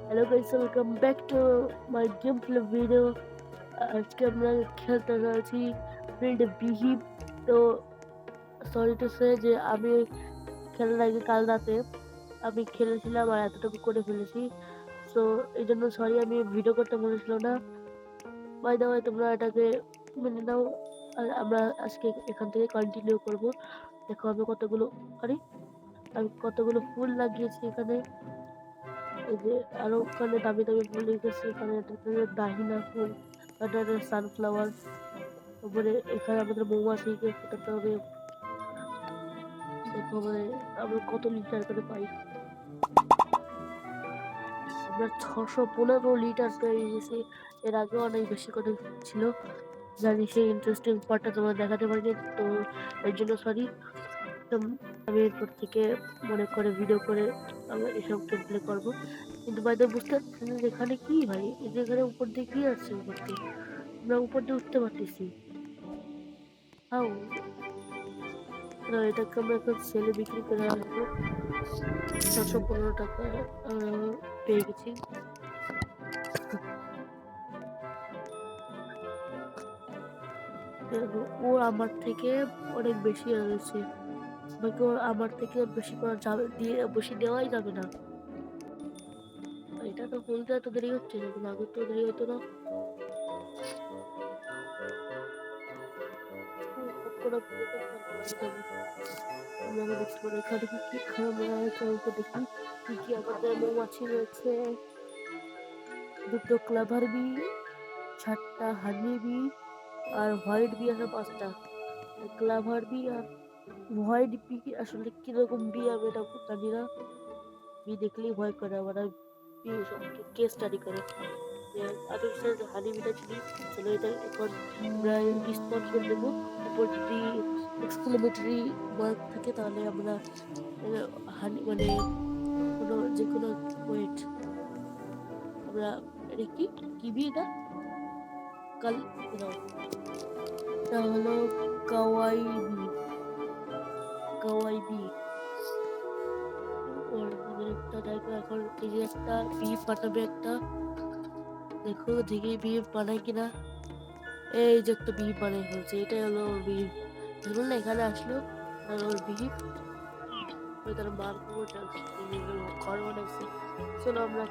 Hello guys, welcome back to my game play video. আজকে আমরা খেলতে যাচ্ছি ফিল্ড বিহিপ। তো সরি টু সে যে আমি খেলার আগে কাল রাতে আমি খেলেছিলাম আর এতটুকু করে ফেলেছি। সো এই জন্য সরি, আমি ভিডিও করতে মনে ছিল না। বাই দ্য ওয়ে, তোমরা এটাকে মেনে নাও। আর আমরা আজকে এখান থেকে কন্টিনিউ করব। দেখো আরে আমি কতগুলো ফুল লাগিয়েছি এখানে। এই যে আরো ওখানে দামি দামি ফুল রেখেছি, এখানে দাহিনা ফুল, এটা সানফ্লাওয়ার। তারপরে এখানে আমাদের মৌমাছিকে ফোটাতে হবে। দেখো মানে আমরা কত লিটার করে পাই। আমরা 615 লিটার পেয়ে গেছি। এর আগে অনেক বেশি করে ছিল। জানি সেই ইন্টারেস্টিং পার্টটা তোমার দেখাতে পারিনি, তো এর জন্য সরি। আমি এরপর থেকে মনে করে ভিডিও করে আমরা এসব গেম প্লে করবো। কিন্তু বাইরে বুঝতে পারছি না যে এখানে কি ভাই, এই যে এখানে উপর দিয়ে কি আছে, উপর দিয়ে আমরা উপর দিয়ে উঠতে পারতেছি। হাউ এটাকে আমরা এখন সেলে বিক্রি করে আসবো। 615 টাকা পেয়ে গেছি। ও আমার থেকে অনেক বেশি রয়েছে, বাকি ওর আমার থেকে বেশি করা যাবে, দিয়ে বেশি দেওয়াই যাবে না। এটা তো বলতে এত দেরি হচ্ছে, কিন্তু আগে তো দেরি হতো না। আমরা দেখতে পারি এখানে কি খাবার চলতে, দেখি কি কি আমাদের মৌমাছি রয়েছে। দুটো ক্লাভার বি, 4টা হানি বি, আর হোয়াইট বি আছে 5টা। ক্লাভার বি আর হোয়াইট বি আসলে কিরকম বি আমি এটা জানি না। বি দেখলেই ভয় করে আমার, আর বি সবকে কেস স্টাডি করে। আমি যে হানি বিটা চিনি, চলো এটা এখন আমরা রিসপন্স করে দেবো। উপর যদি এক্সক্লেমেটরি মার্ক থাকে তাহলে আমরা হানি মানে কোনো যে কোনো ওয়েট আমরা এটা কি কিবি এটা কাল এটা হলো কাওয়াইবি। কাওয়াইবি ওর আমাদের একটা দেখো, এখন এই যে একটা বিয়ে পাঠাবে একটা, দেখো দেখি বিয়ে বানায় কিনা। এই যে একটা বিয়ে বানাই ফেলছে, এটাই হলো ওর বিয়ে। দেখুন না এখানে আসলো আর ওর বিয়ে তার মার ঘর বানাইছে। চলো আমরা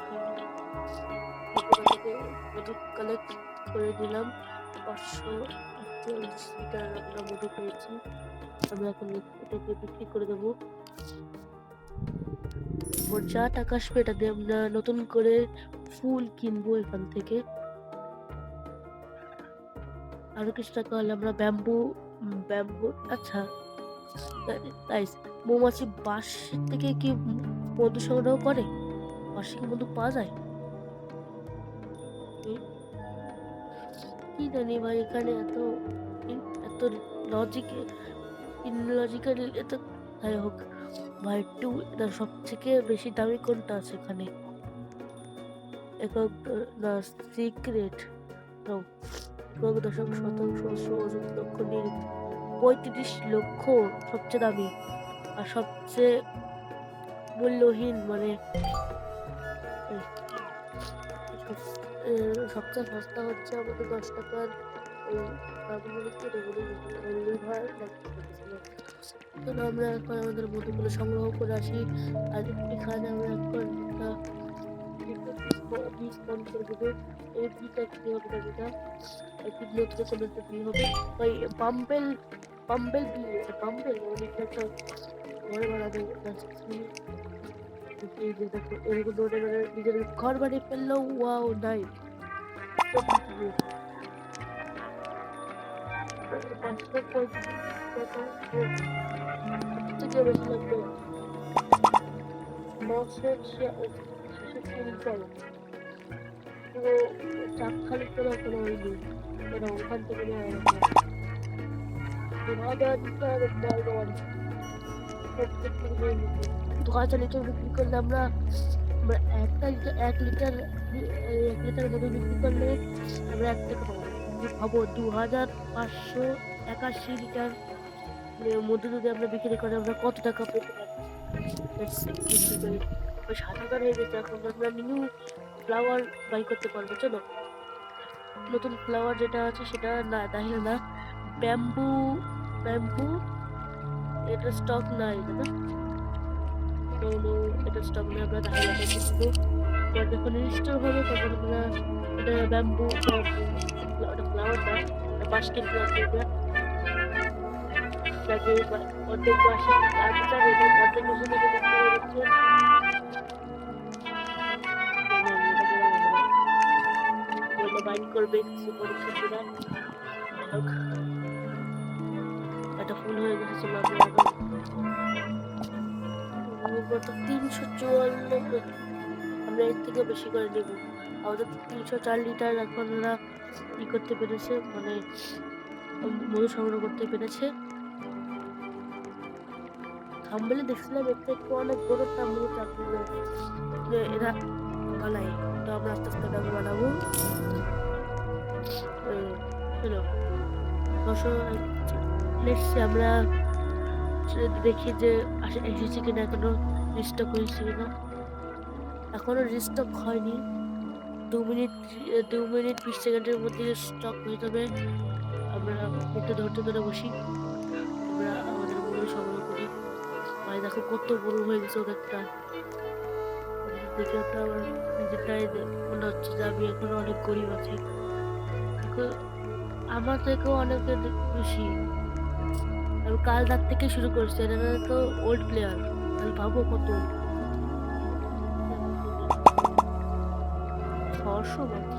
মধু কালেক্ট করে দিলাম। 541 লিটার আমরা মধু পেয়েছি। আমরা এখন এটাকে বিক্রি করে দেবো। ওর যা টাকা আসবে এটা দিয়ে আমরা নতুন করে ফুল কিনবো এখান থেকে। আরো কিছু টাকা হলে আমরা ব্যাম্বু ব্যাম্বু আচ্ছা গাইস, মৌমাছি বাঁশের থেকে কি মধু সংগ্রহ করে? বাঁশে কি মধু পাওয়া যায়? কি জানি ভাই, এখানে এত এত লজিক ইনলজিক্যাল এত। যাই হোক ভাই, টু এটা সব থেকে বেশি দামি কোনটা আছে এখানে? একক না সিক্রেট 35 লক্ষ সবচেয়ে দামি, আর সবচেয়ে মূল্যহীন মানে সবচেয়ে সস্তা হচ্ছে আমাদের 10 টাকার লিভার। আমরা এখন আমাদের মধুগুলো সংগ্রহ করে আসি। আর এখানে আমরা এখন বীজ বন্ধ করে দেবো। এই বীজটা কি হবে না, যেটা একটু নতুন কোনো একটা বি হবে ওই পাম্পেল পাম্পেল বি, পাম্পেল অনেক একটা ঘর বানাবে। এই যে দেখো এরকম নিজের ঘর বানিয়ে ফেললো, ওয়াও নাই। থেকে বেশি লাগবে 946 পুরো চাপ খালি করে কোনো হয়নি। এটা ওখান থেকে নেওয়া হয়েছে 2000 লিটার বিক্রি করলে আমরা একটা লিটার 1 লিটার মধু বিক্রি করলে আমরা 1 টাকা পাবো। ভাবো 2581 লিটার মধু যদি আমরা বিক্রি করে আমরা কত টাকা পেতে পারি। ওই 7,000 হয়ে গেছে। এখন আমরা নিউ ফ্লাওয়ার বাই করতে পারবো। চলো নতুন ফ্লাওয়ার যেটা আছে সেটা না তাহলে না, ব্যাম্বু ব্যাম্বু এটা স্টক নাই দাদা। নো নো, এটা স্টক নেই। আমরা তাহলে এটা কিনবো। যখন রিস্টোর হবে তখন আমরা এটা ব্যাম্বু ওটা ফ্লাওয়ার না, ওটা বাস্কেট ফ্লাওয়ার করবে। যাকে অর্ধেক বাসে আনতে চান এবং অর্ধেক বসে থেকে দেখতে হচ্ছে বাইক করবে কিছু পরীক্ষার্থীরা। এটা ফুল হয়ে গেছে। চলো আমরা গত 354, আমরা এর থেকে বেশি করে নেব। আমাদের 304 লিটার এখন ওরা ই করতে পেরেছে, মানে মধু সংগ্রহ করতে পেরেছে। থাম্বনেলে দেখছিলাম একটু অনেক বড় থাম্বনেল চাকরি এরা বানায়, তো আমরা আস্তে আস্তে ওটা বানাবো। চলো নেক্সট আমরা দেখি যে এসেছে কিনা, এখনো রিস্টক হয়েছে কিনা। এখনো রিস্টক হয়নি। 2 মিনিট 20 সেকেন্ডের মধ্যে স্টক হয়ে যাবে। আমরা একটু ধৈর্য ধরে বসি, আমরা আমাদের মনে সংগ্রহ করি। ভাই দেখো কত বড় হয়ে গেছে ওদেরটা। দেখে তো আমার নিজেরটাই মনে হচ্ছে যে আমি এখনো অনেক গরিব আছি। আমার থেকেও অনেক বেশি। আমি কাল রাত থেকে শুরু করছি, এটা তো ওল্ড প্লেয়ার। তাহলে ভাবো কত 600 মাত্র।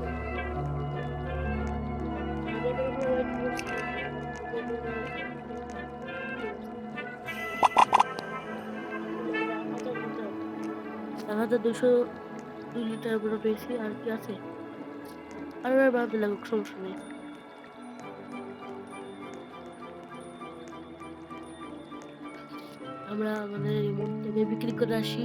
আমাদের 202 লিটার করে পেয়েছি। আর কি আছে? আর বাড়তে লাগুক, সমস্যা নেই। আমরা আমাদের রিমোট থেকে বিক্রি করে আসি।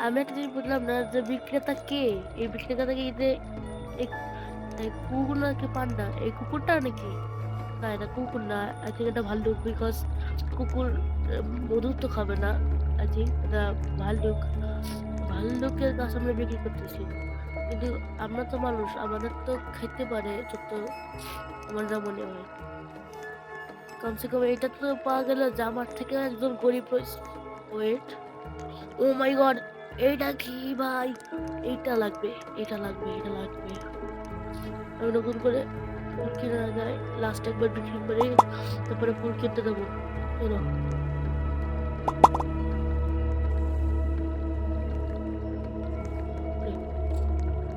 আমি একটা জিনিস বুঝলাম না যে বিক্রেতা কে? এই বিক্রেতা কি যে কুকুর নাকি পান্ডা? এই কুকুরটা নাকি? না এটা কুকুর না, আই থিঙ্ক এটা ভাল্লুক। বিকজ কুকুর মধু তো খাবে না। আই থিঙ্ক এটা ভাল্লুক। ভাল্লুকের কাছে আমরা বিক্রি করতেছি, কিন্তু আমরা তো মানুষ, আমাদের তো খেতে পারে যত আমার যা মনে হয়। কমসে কম এটা তো পাওয়া গেল যে আমার থেকে একজন গরিব। ওয়েট, ও মাই গড, এইটা কি ভাই? এইটা লাগবে, এটা লাগবে, এটা লাগবে। আমি নতুন করে ফুল কিনে না যায়, লাস্ট একবার বিক্রি করে তারপরে ফুল কিনতে দেবো। চলো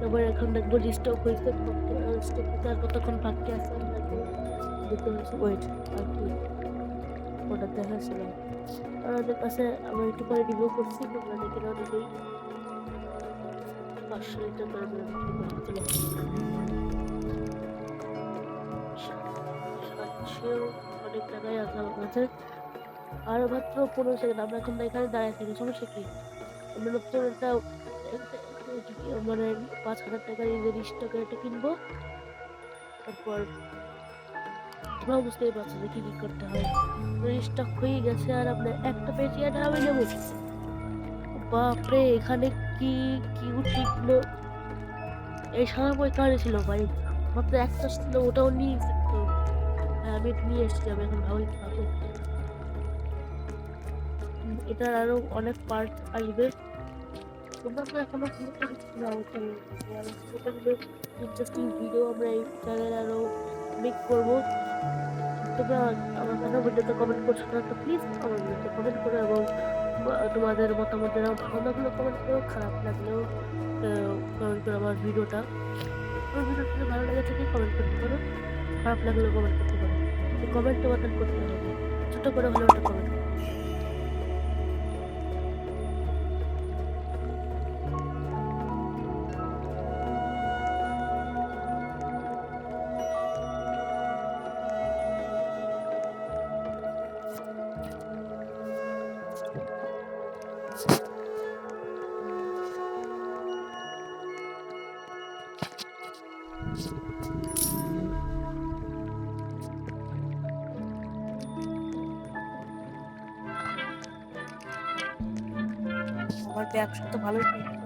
এবার এখন দেখবো রিস্টক হয়েছে, স্টক হতে আর কতক্ষণ বাকি আছে। দেখতে হচ্ছে ওয়েট আর কি ওটা দেখাচ্ছিল আমাদের কাছে। আমরা একটু পরে রিভিউ করছি, তোমরা দেখে নাও দেখেই। 500 লিটার করে চলো 700 অনেক টাকাই আছে আমার কাছে। আর মাত্র 15 সেকেন্ড। আমরা এখন এখানে দাঁড়ায় থাকি, সমস্যা কি? আমরা নতুন একটা মানে 5,000 টাকার ইজের স্টক একটা কিনবো। তারপর তোমরা বুঝতেই পারছো যে কি কি করতে হয়। স্টক হয়ে গেছে আর আপনার একটা পেয়েছি, এটা আমি নেবো। বাপরে, এখানে কি কি উঠলো! এই সময় কারে ছিল ভাই? মাত্র একটা ছিল, ওটাও নিয়ে তো। হ্যাঁ আমি এটা নিয়ে এসেছি। আমি এখন ভাবি খাবো। এটার আরো অনেক পার্ট আসবে। তোমরা তো এখনো ইন্টারেস্টিং ভিডিও আমরা এই চ্যানেলে আরো মেক করবো। তোমরা আমার কথা ভিডিওতে কমেন্ট করছো না, তো প্লিজ আমার ভিডিওতে কমেন্ট করো এবং তোমাদের মতামত ভালো লাগলেও কমেন্ট করো, খারাপ লাগলেও কমেন্ট করো। আমার ভিডিওটা যদি ভালো লাগে থাকে কমেন্ট করতে পারো, খারাপ লাগলেও কমেন্ট করতে পারো। কমেন্ট বাটন করতে হবে, ছোট করে হলেও একটা কমেন্ট। ব্যবসা তো ভালোই চলছে।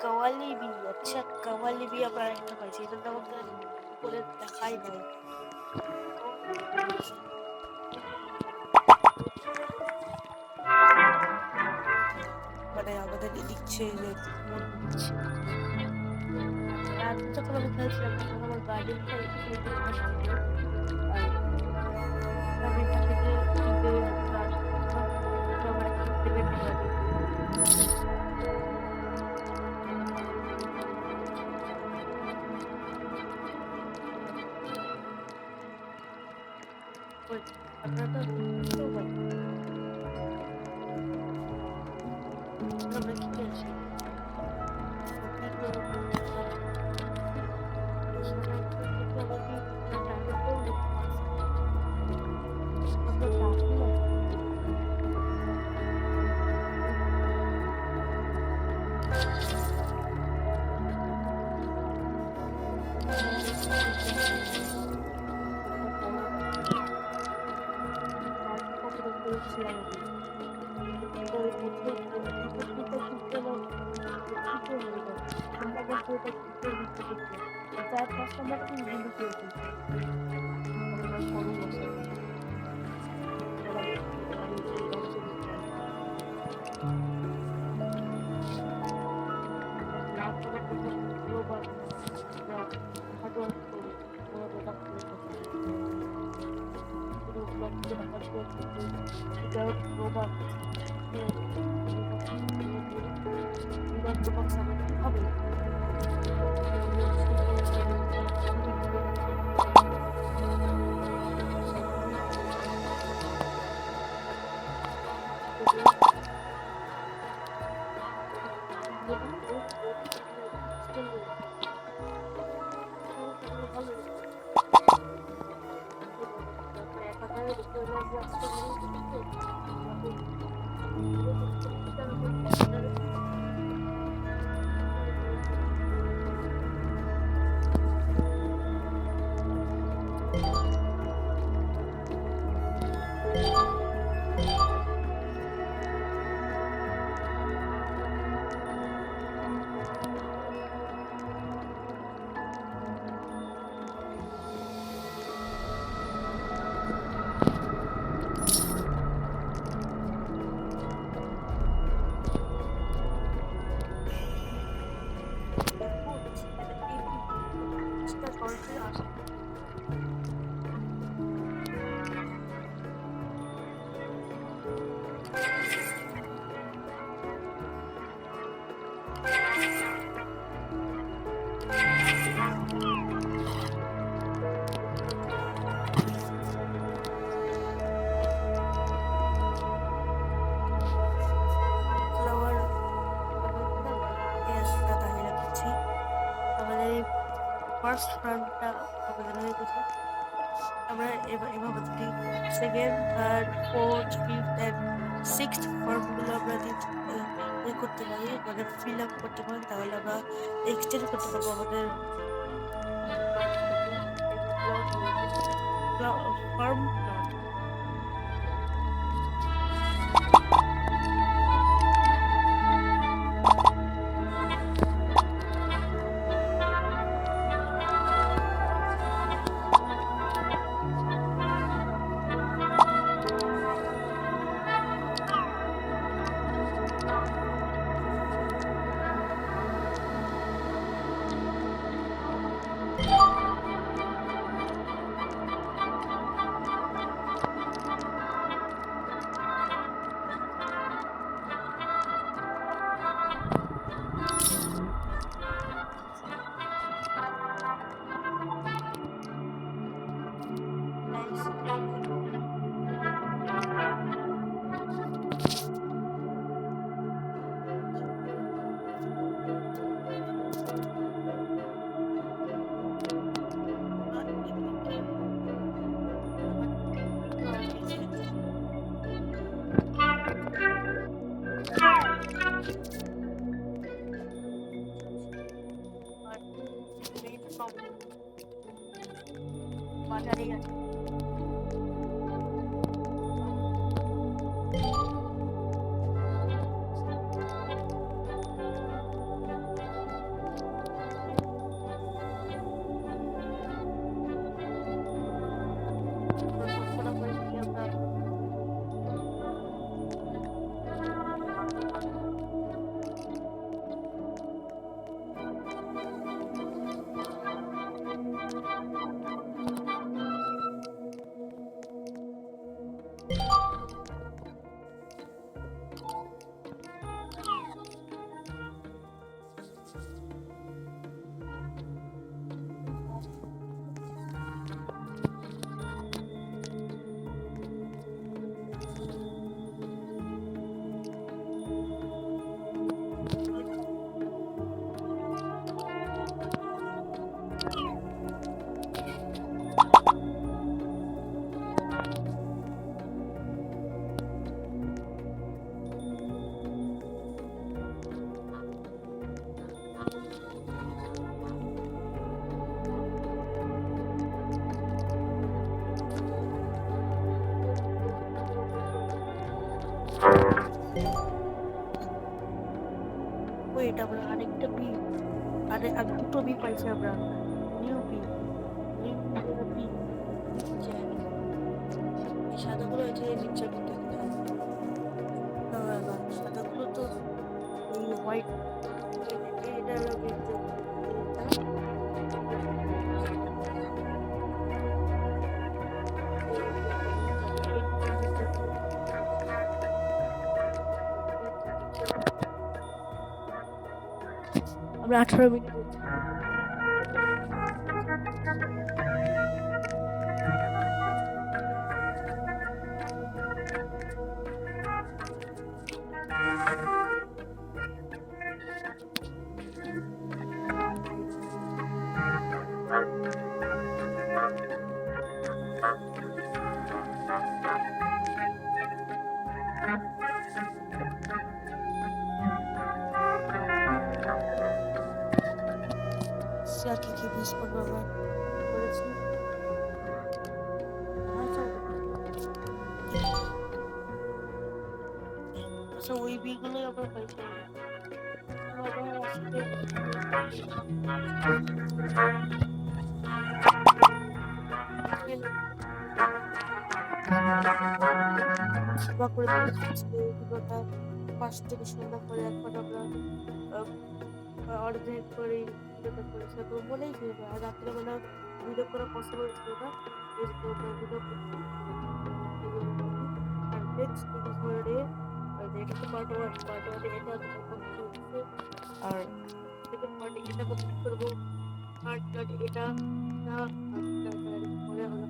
কাওয়ালি বি, আচ্ছা কাওয়ালি বি আমরা একটা পাইছি, এটার নাম আমাদের উপরে দেখাই নাই। মানে আমাদের দিচ্ছে যে যখন আমি খেলছিলাম তখন আমার গার্ডেন আমি তাকে কিনতে আমার একটা পেমেন্ট হবে। আপনারা তো আমরা কি পেয়েছি চার পাঁচটা মতো হিন্দি পেয়েছি। হবে ফার্স্ট রাউন্ডটা আমাদের হয়ে গেছে। আমরা এভাবে যদি second, third, fourth, fifth and sixth ফর্মগুলো আমরা করতে পারি, মানে ফিল আপ করতে পারি, তাহলে আমরা এক্সটেন্ড করতে পারবো আমাদের ফর্ম। ওয়েট, আমরা আরেকটা বি, আর দুটো বি পাইছি আমরা। New B, new B. এই সাদাগুলো হচ্ছে নিচের দিকে থাকবে। সাদাগুলো তো এই হোয়াইট, এটা হলো কিন্তু আমরা 18 মিনিট। কি মিস করবো আবার করেছি। আচ্ছা, ওই বিগুলোই আমরা পাইছি। আবার আজকে সেবা করে দিয়েছি। 5 থেকে সন্ধ্যা করে একবার আমরা অর্ধেক করে ভিডিওটা করেছি। তো বলেই ছিল আর রাত্রেবেলা ভিডিও করা পসিবল ছিল না, এই জন্য আমরা ভিডিও করছি। আর নেক্সট এপিসোডে এটা তো পার্ট ওয়ানে এটা কমপ্লিট হচ্ছে, আর সেকেন্ড পার্টে এটা কমপ্লিট করবো। থার্ড পার্টে এটা মজা হলো।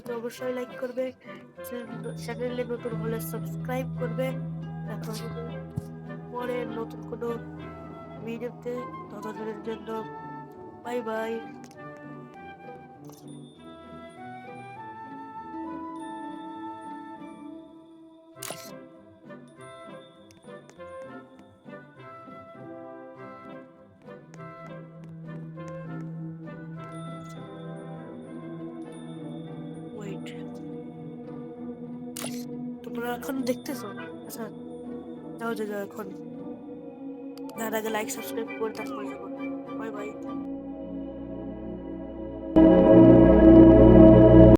তো অবশ্যই লাইক করবে, চ্যানেলে নতুন হলে সাবস্ক্রাইব করবে। দেখা হবে পরে নতুন কোনো ভিডিওতে, ততদিনের জন্য বাই বাই। ওয়েট, তোমরা এখন দেখতেছো? আচ্ছা যাও যাও যাও, এখন তার আগে লাইক সাবস্ক্রাইব করে তারপর যাবো।